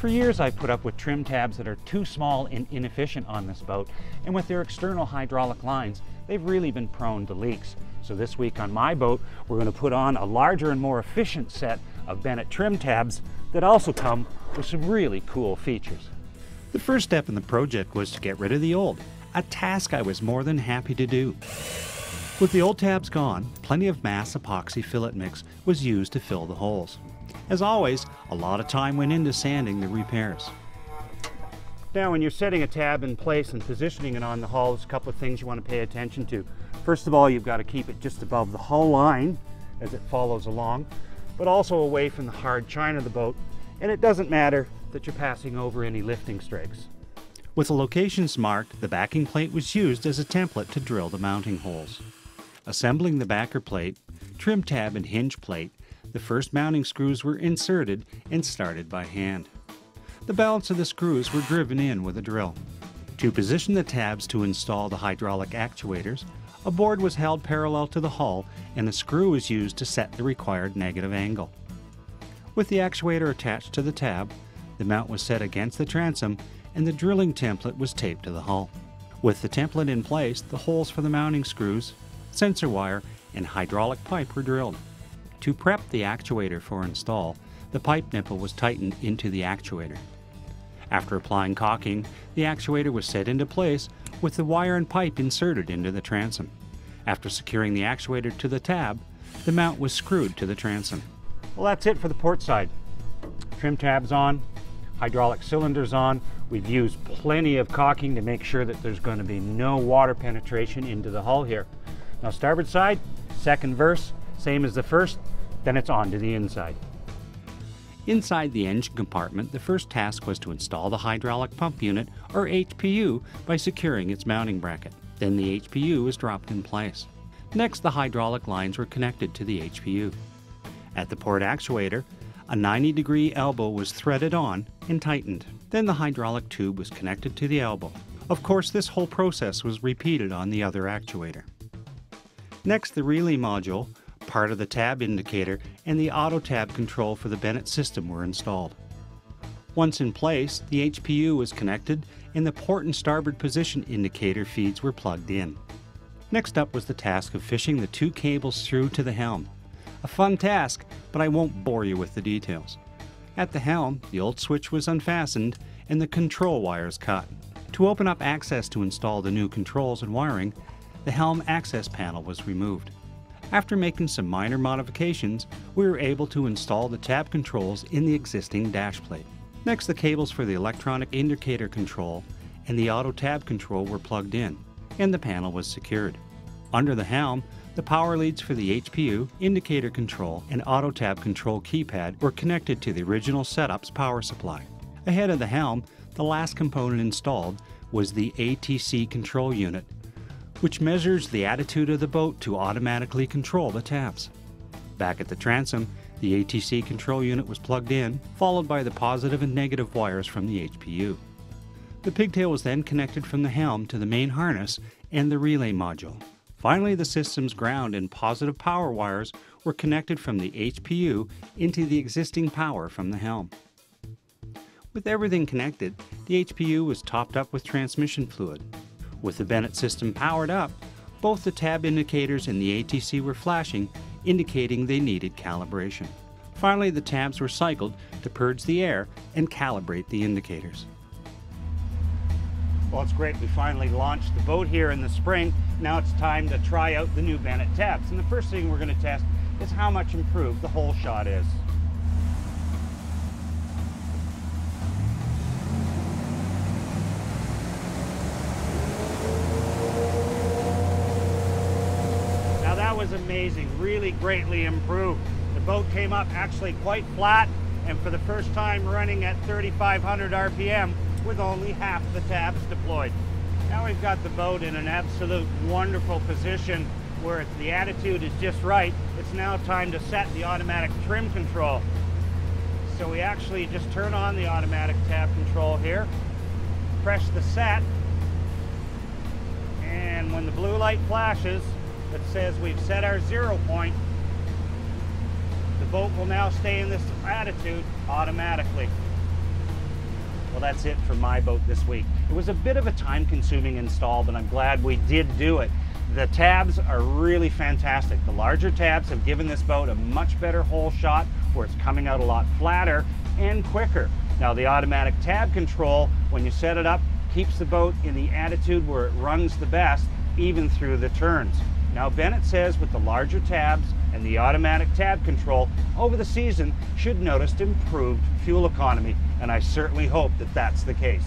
For years I've put up with trim tabs that are too small and inefficient on this boat, and with their external hydraulic lines, they've really been prone to leaks. So this week on my boat, we're going to put on a larger and more efficient set of Bennett Trim Tabs that also come with some really cool features. The first step in the project was to get rid of the old, a task I was more than happy to do. With the old tabs gone, plenty of mass epoxy fillet mix was used to fill the holes. As always, a lot of time went into sanding the repairs. Now when you're setting a tab in place and positioning it on the hull, there's a couple of things you want to pay attention to. First of all, you've got to keep it just above the hull line as it follows along, but also away from the hard chine of the boat, and it doesn't matter that you're passing over any lifting strakes. With the locations marked, the backing plate was used as a template to drill the mounting holes. Assembling the backer plate, trim tab and hinge plate, the first mounting screws were inserted and started by hand. The balance of the screws were driven in with a drill. To position the tabs to install the hydraulic actuators, a board was held parallel to the hull and a screw was used to set the required negative angle. With the actuator attached to the tab, the mount was set against the transom and the drilling template was taped to the hull. With the template in place, the holes for the mounting screws, sensor wire, and hydraulic pipe were drilled. To prep the actuator for install, the pipe nipple was tightened into the actuator. After applying caulking, the actuator was set into place with the wire and pipe inserted into the transom. After securing the actuator to the tab, the mount was screwed to the transom. Well, that's it for the port side. Trim tabs on, hydraulic cylinders on. We've used plenty of caulking to make sure that there's going to be no water penetration into the hull here. Now starboard side, second verse, same as the first, then it's on to the inside. Inside the engine compartment, the first task was to install the hydraulic pump unit, or HPU, by securing its mounting bracket. Then the HPU was dropped in place. Next, the hydraulic lines were connected to the HPU. At the port actuator, a 90-degree elbow was threaded on and tightened. Then the hydraulic tube was connected to the elbow. Of course, this whole process was repeated on the other actuator. Next, the relay module, part of the tab indicator, and the auto tab control for the Bennett system were installed. Once in place, the HPU was connected and the port and starboard position indicator feeds were plugged in. Next up was the task of fishing the two cables through to the helm. A fun task, but I won't bore you with the details. At the helm, the old switch was unfastened and the control wires cut. To open up access to install the new controls and wiring, the helm access panel was removed. After making some minor modifications, we were able to install the tab controls in the existing dash plate. Next, the cables for the electronic indicator control and the auto tab control were plugged in, and the panel was secured. Under the helm, the power leads for the HPU, indicator control, and auto tab control keypad were connected to the original setup's power supply. Ahead of the helm, the last component installed was the ATC control unit, which measures the attitude of the boat to automatically control the tabs. Back at the transom, the ATC control unit was plugged in, followed by the positive and negative wires from the HPU. The pigtail was then connected from the helm to the main harness and the relay module. Finally, the system's ground and positive power wires were connected from the HPU into the existing power from the helm. With everything connected, the HPU was topped up with transmission fluid. With the Bennett system powered up, both the tab indicators and the ATC were flashing, indicating they needed calibration. Finally, the tabs were cycled to purge the air and calibrate the indicators. Well, it's great. We finally launched the boat here in the spring. Now it's time to try out the new Bennett tabs. And the first thing we're going to test is how much improved the hole shot is. Now that was amazing, really greatly improved. The boat came up actually quite flat, and for the first time running at 3,500 RPM with only half the tabs deployed. Now we've got the boat in an absolute wonderful position where the attitude is just right. It's now time to set the automatic trim control. So we actually just turn on the automatic tab control here, press the set, and when the blue light flashes that says we've set our 0 point, the boat will now stay in this attitude automatically. Well, that's it for my boat this week. It was a bit of a time-consuming install, but I'm glad we did do it. The tabs are really fantastic. The larger tabs have given this boat a much better hole shot where it's coming out a lot flatter and quicker. Now the automatic tab control, when you set it up, keeps the boat in the attitude where it runs the best, even through the turns. Now Bennett says with the larger tabs and the automatic tab control, over the season should notice improved fuel economy, and I certainly hope that that's the case.